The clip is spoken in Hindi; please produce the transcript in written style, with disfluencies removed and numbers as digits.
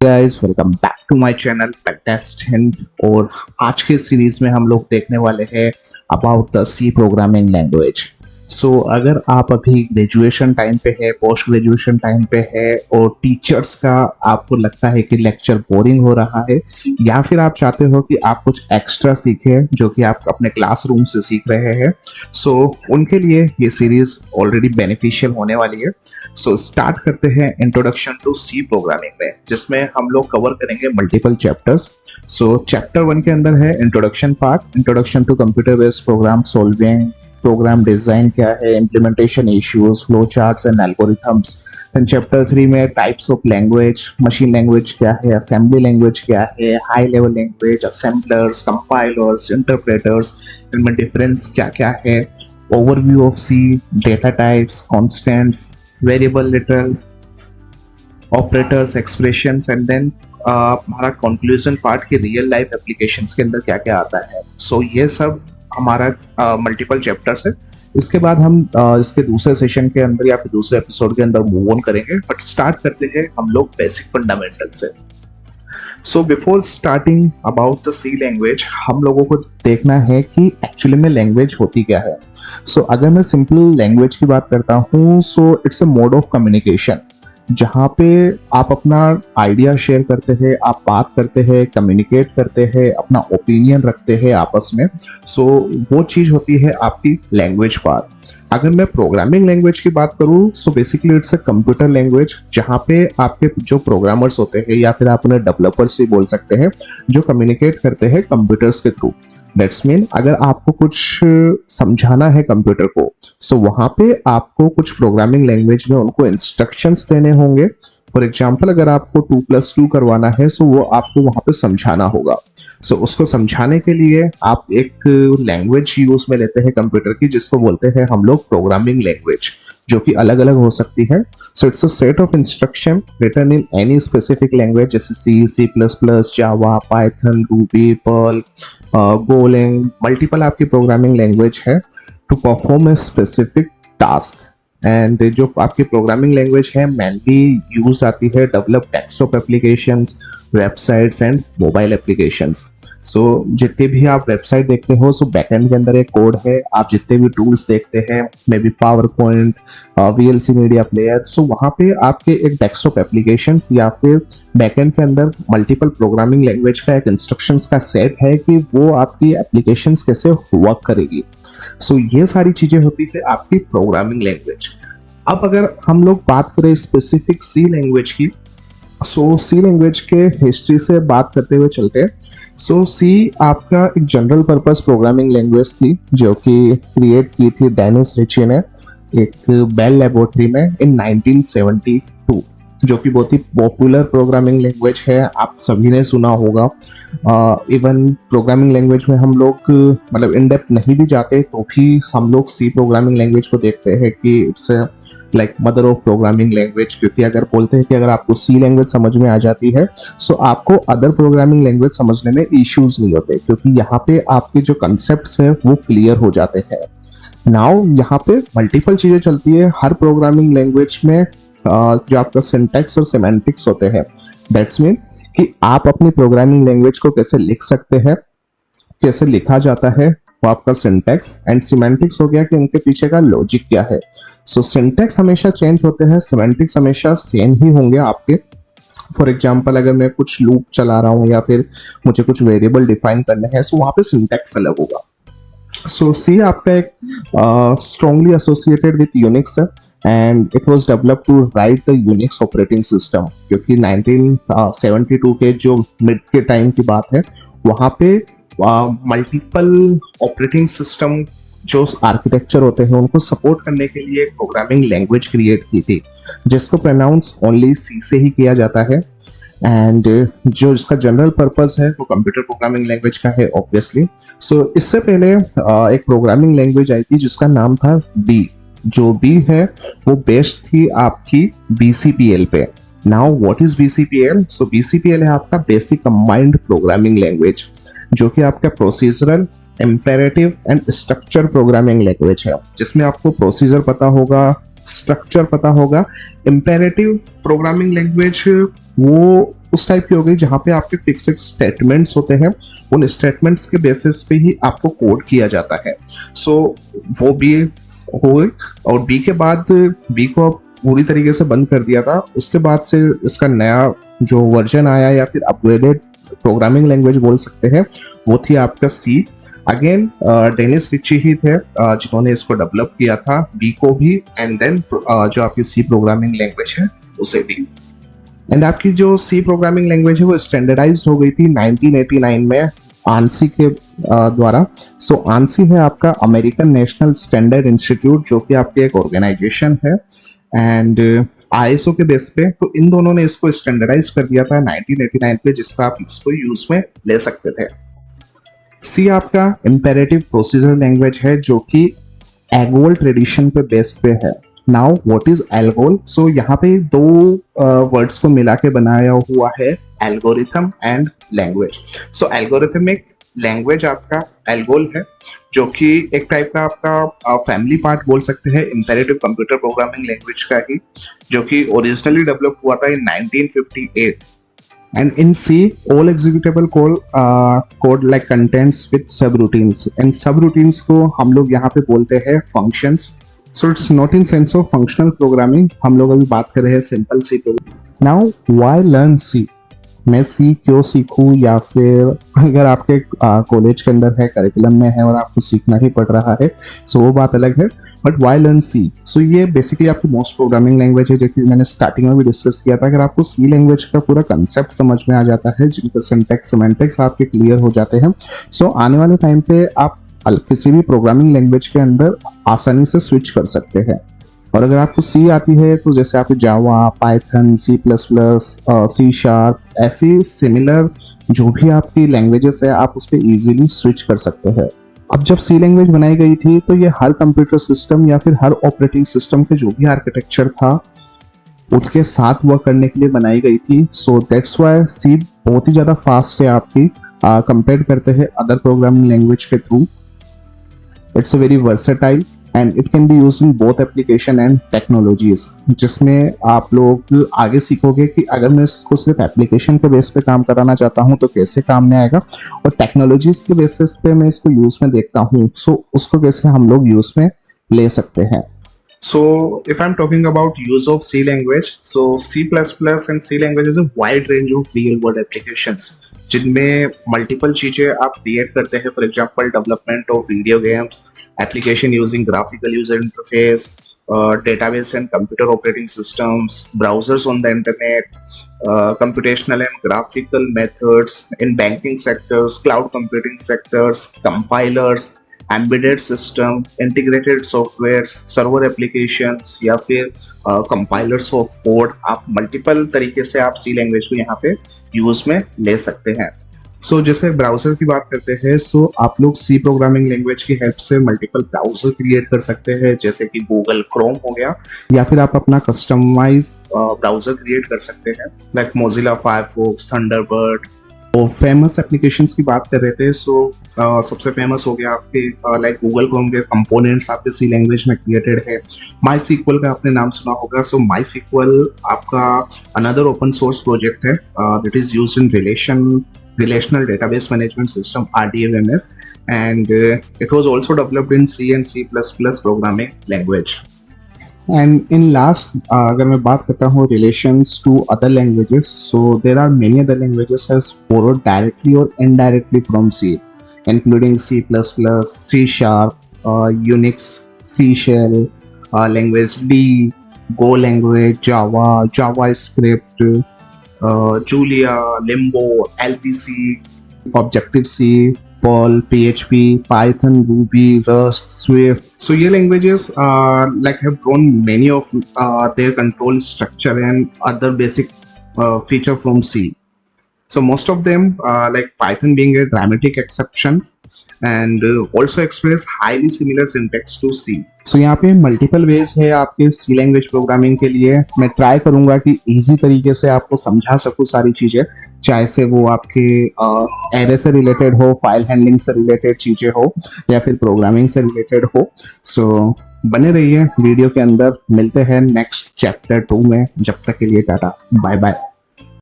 Guys welcome back to my channel test hint. और आज के सीरीज में हम लोग देखने वाले हैं about the C programming language. So अगर आप अभी ग्रेजुएशन टाइम पे है, पोस्ट ग्रेजुएशन टाइम पे है और टीचर्स का आपको लगता है कि लेक्चर बोरिंग हो रहा है, या फिर आप चाहते हो कि आप कुछ एक्स्ट्रा सीखें जो कि आप अपने क्लासरूम से सीख रहे हैं, सो उनके लिए ये सीरीज ऑलरेडी बेनिफिशियल होने वाली है। सो स्टार्ट करते हैं इंट्रोडक्शन टू सी प्रोग्रामिंग में, जिसमें हम लोग कवर करेंगे मल्टीपल चैप्टर्स। सो चैप्टर 1 के अंदर है introduction part, introduction to computer based program solving, program design क्या है, implementation issues, flow charts and algorithms. Then chapter 3 में types of language, machine language क्या है, असेंबली लैंग्वेज क्या है, high level language, assemblers, compilers, interpreters, इनमें डिफरेंस क्या क्या है, overview of C, data types, constants, variable literals, operators, expressions, and then हमारा कंक्लूजन पार्ट की रियल लाइफ एप्लीकेशंस के अंदर क्या क्या आता है। सो ये सब हमारा मल्टीपल चैप्टर्स है। इसके बाद हम इसके दूसरे सेशन के अंदर या फिर दूसरे एपिसोड के अंदर मूव ऑन करेंगे, बट स्टार्ट करते हैं हम लोग बेसिक फंडामेंटल से। So before starting about the C language, हम लोगों को देखना है कि एक्चुअली में लैंग्वेज होती क्या है। सो अगर मैं सिंपल लैंग्वेज की बात करता हूँ, सो it's a mode of communication जहाँ पे आप अपना आइडिया शेयर करते हैं, आप बात करते हैं, कम्युनिकेट करते हैं, अपना ओपिनियन रखते हैं आपस में। सो वो चीज़ होती है आपकी लैंग्वेज पार्ट। अगर मैं प्रोग्रामिंग लैंग्वेज की बात करूँ, so basically it's a computer language जहाँ पे आपके जो प्रोग्रामर्स होते हैं, या फिर आप उन्हें डेवलपर्स भी बोल सकते हैं, जो कम्युनिकेट करते हैं कंप्यूटर्स के थ्रू। दैट्स मीन अगर आपको कुछ समझाना है कंप्यूटर को, सो वहाँ पे आपको कुछ प्रोग्रामिंग लैंग्वेज में उनको इंस्ट्रक्शंस देने होंगे। फॉर एग्जाम्पल, अगर आपको 2+2 करवाना है, सो वो आपको वहाँ पे समझाना होगा। सो उसको समझाने के लिए आप एक लैंग्वेज यूज में लेते हैं कंप्यूटर की, जिसको बोलते हैं हम लोग प्रोग्रामिंग लैंग्वेज, जो कि अलग अलग हो सकती है। So it's a set of instruction written in any specific language, जैसे C, C++, Java, Python, Ruby, Perl, Golang, multiple आपकी प्रोग्रामिंग लैंग्वेज है to perform a specific task. And जो आपकी प्रोग्रामिंग लैंग्वेज है मेनली यूज आती है develop desktop applications, websites and mobile applications. So जितने भी आप वेबसाइट देखते हो, सो बैकएंड के अंदर एक कोड है। आप जितने भी टूल्स देखते हैं, maybe PowerPoint, VLC media player, so वहाँ पे आपके एक डेस्कटॉप एप्लीकेशंस या फिर बैकएंड के अंदर मल्टीपल प्रोग्रामिंग लैंग्वेज का एक इंस्ट्रक्शंस का सेट है कि वो आपकी एप्लीकेशंस कैसे वर्क करेगी। सो ये सारी चीजें होती है आपकी प्रोग्रामिंग लैंग्वेज। अब अगर हम लोग बात करें स्पेसिफिक सी लैंग्वेज की, सो सी लैंग्वेज के हिस्ट्री से बात करते हुए चलते हैं। सो सी आपका एक जनरल पर्पस प्रोग्रामिंग लैंग्वेज थी, जो कि क्रिएट की थी डेनिस रिची ने एक बेल लेबोरेटरी में इन 1972, जो कि बहुत ही पॉपुलर प्रोग्रामिंग लैंग्वेज है, आप सभी ने सुना होगा। इवन प्रोग्रामिंग लैंग्वेज में हम लोग मतलब इन डेप्थ नहीं भी जाते, तो भी हम लोग सी प्रोग्रामिंग लैंग्वेज को देखते हैं कि it's like mother of programming language, क्योंकि अगर बोलते हैं कि अगर आपको सी लैंग्वेज समझ में आ जाती है, सो आपको अदर प्रोग्रामिंग लैंग्वेज समझने में इश्यूज नहीं होते, क्योंकि यहाँ पे आपके जो कंसेप्ट्स हैं वो क्लियर हो जाते हैं। नाउ यहाँ पे मल्टीपल चीजें चलती है हर प्रोग्रामिंग लैंग्वेज में। जो आपका सिंटैक्स और सिमेंटिक्स होते हैं, दैट्स मीन कि आप अपनी प्रोग्रामिंग लैंग्वेज को कैसे लिख सकते हैं, कैसे लिखा जाता है, वो आपका सिंटैक्स। एंड सिमेंटिक्स हो गया कि उनके पीछे का लॉजिक क्या है। सो सिंटैक्स हमेशा चेंज होते हैं, सिमेंटिक्स हमेशा सेम ही होंगे आपके। फॉर एग्जाम्पल, अगर मैं कुछ लूप चला रहा हूँ या फिर मुझे कुछ वेरिएबल डिफाइन करने हैं, सो वहाँ पे सिंटैक्स अलग होगा। सो सी आपका एक स्ट्रॉन्गली एसोसिएटेड विथ यूनिक्स है, and it was developed to write the Unix operating system, क्योंकि 1972 के जो मिड के टाइम की बात है, वहाँ पे मल्टीपल ऑपरेटिंग सिस्टम जो आर्किटेक्चर होते हैं उनको सपोर्ट करने के लिए एक प्रोग्रामिंग लैंग्वेज क्रिएट की थी, जिसको प्रोनाउंस ओनली सी से ही किया जाता है। एंड जो इसका जनरल पर्पस है वो कंप्यूटर प्रोग्रामिंग लैंग्वेज का है ऑब्वियसली। सो इससे पहले एक प्रोग्रामिंग लैंग्वेज आई थी जिसका नाम था बी। जो बी है वो बेस्ड थी आपकी BCPL पे। Now what is BCPL? So BCPL है आपका बेसिक कंबाइंड प्रोग्रामिंग लैंग्वेज, जो कि आपका procedural, imperative and structure programming language है, जिसमें आपको प्रोसीजर पता होगा, स्ट्रक्चर पता होगा। इम्पेरेटिव प्रोग्रामिंग लैंग्वेज वो उस टाइप की हो गई जहाँ पे आपके फिक्स्ड स्टेटमेंट्स होते हैं, उन स्टेटमेंट्स के बेसिस पे ही आपको कोड किया जाता है। सो वो बी हो गई, और बी के बाद बी को अब पूरी तरीके से बंद कर दिया था। उसके बाद से इसका नया जो वर्जन आया या फिर अपग्रेडेड प्रोग्रामिंग लैंग्वेज बोल सकते हैं, वो थी आपका सी। अगेन डेनिस रिची ही थे जिन्होंने इसको डेवलप किया था, बी को भी एंड देन जो आपकी सी प्रोग्रामिंग लैंग्वेज है उसे भी। एंड आपकी जो सी प्रोग्रामिंग लैंग्वेज है वो स्टैंडर्डाइज्ड हो गई थी 1989 में आंसी के द्वारा। सो आंसी है आपका अमेरिकन नेशनल स्टैंडर्ड इंस्टीट्यूट, जो कि आपकी एक ऑर्गेनाइजेशन है एंड आईएसओ के बेस पे। तो इन दोनों ने इसको स्टैंडर्डाइज कर दिया था 1989 पे, जिसका आप इसको यूज में ले सकते थे। सी आपका इम्पेरेटिव प्रोसीजर लैंग्वेज है जो कि एगोल ट्रेडिशन पे बेस्ड पे है। Now what is Algol? So यहाँ पे दो वर्ड्स को मिला के बनाया हुआ है, algorithm and language. So algorithmic language आपका एल्गोल है, जो कि एक टाइप का आपका फैमिली पार्ट बोल सकते हैं इम्पेरेटिव कंप्यूटर प्रोग्रामिंग लैंग्वेज का ही, जो कि ओरिजिनली डेवलप हुआ था इन 1958। And in C, all executable code like contains with subroutines, and subroutines को हम लोग यहाँ पे बोलते हैं functions. So it's not in sense of functional programming, हम लोग अभी बात कर रहे हैं simple C programming. Now why learn C? मैं सी क्यों सीखूं, या फिर अगर आपके कॉलेज के अंदर है, करिकुलम में है और आपको सीखना ही पड़ रहा है, सो वो बात अलग है। But why learn C? So ये बेसिकली आपकी मोस्ट प्रोग्रामिंग लैंग्वेज है, जो कि मैंने स्टार्टिंग में भी डिस्कस किया था। अगर आपको सी लैंग्वेज का पूरा कंसेप्ट समझ में आ जाता है, जिनके सिंटैक्स सिमेंटिक्स आपके क्लियर हो जाते हैं, सो आने वाले टाइम पे आप किसी भी प्रोग्रामिंग लैंग्वेज के अंदर आसानी से स्विच कर सकते हैं। और अगर आपको सी आती है तो जैसे आपको Java, Python, C plus plus, C sharp, ऐसी सिमिलर जो भी आपकी लैंग्वेजेस है, आप उस पर ईजिली स्विच कर सकते हैं। अब जब सी लैंग्वेज बनाई गई थी तो ये हर कंप्यूटर सिस्टम या फिर हर ऑपरेटिंग सिस्टम के जो भी आर्किटेक्चर था उसके साथ वर्क करने के लिए बनाई गई थी। सो दैट्स वाई सी बहुत ही ज़्यादा फास्ट है आपकी कंपेयर करते हैं अदर प्रोग्रामिंग लैंग्वेज के through. It's a very versatile and it can be used in both application and technologies, जिसमें आप लोग आगे सीखोगे कि अगर मैं इसको सिर्फ एप्लीकेशन के बेस पे काम कराना चाहता हूँ तो कैसे काम में आएगा, और टेक्नोलॉजीज के बेसिस पे मैं इसको यूज में देखता हूँ सो उसको कैसे हम लोग यूज में ले सकते हैं। So if I'm talking about use of C language, so C++ and C language is a wide range of real world applications जिनमें मल्टीपल चीजें आप क्रिएट करते हैं। For example development of video games, application using graphical user interface, database and computer operating systems, browsers on the internet, computational and graphical methods in banking sectors, cloud computing sectors, compilers, embedded system, integrated softwares, server applications या फिर कंपाइलर्स ऑफ कोड। आप मल्टीपल तरीके से आप सी लैंग्वेज को यहाँ पे यूज में ले सकते हैं। सो जैसे ब्राउजर की बात करते हैं, सो आप लोग सी प्रोग्रामिंग लैंग्वेज की हेल्प से मल्टीपल ब्राउजर क्रिएट कर सकते हैं, जैसे कि गूगल क्रोम हो गया, या फिर आप अपना कस्टमाइज ब्राउजर क्रिएट कर सकते हैं लाइक मोजिला फायरफॉक्स, थंडरबर्ड। तो फेमस एप्लीकेशंस की बात कर रहे थे, सो सबसे फेमस हो गया आपके लाइक गूगल क्रोम के कंपोनेंट्स आपके सी लैंग्वेज में क्रिएटेड है। माई सीक्वल का आपने नाम सुना होगा। सो माई सीक्वल आपका अनदर ओपन सोर्स प्रोजेक्ट है that is used in relational database management system RDMS, and it was also developed in C and C++ programming language. And in last अगर मैं बात करता हूँ relations to other languages, so there are many other languages has borrowed directly or indirectly from C, including C++, C Sharp, Unix, C Shell, language D, Go language, Java, JavaScript, Julia, Limbo, LPC, Objective-C, Perl, PHP, Python, Ruby, Rust, Swift. So ये languages like have drawn many of their control structure and other basic feature from C. So most of them like Python being a dramatic exception, and also express highly similar syntax to C. So यहाँ पे मल्टीपल वेज है आपके सी लैंग्वेज प्रोग्रामिंग के लिए। मैं ट्राई करूंगा कि इजी तरीके से आपको समझा सकूं सारी चीजें, चाहे से वो आपके एरे से रिलेटेड हो, फाइल हैंडलिंग से रिलेटेड चीजें हो, या फिर प्रोग्रामिंग से रिलेटेड हो। सो बने रहिए वीडियो के अंदर, मिलते हैं नेक्स्ट चैप्टर 2 में। जब तक के लिए टाटा, बाय बाय।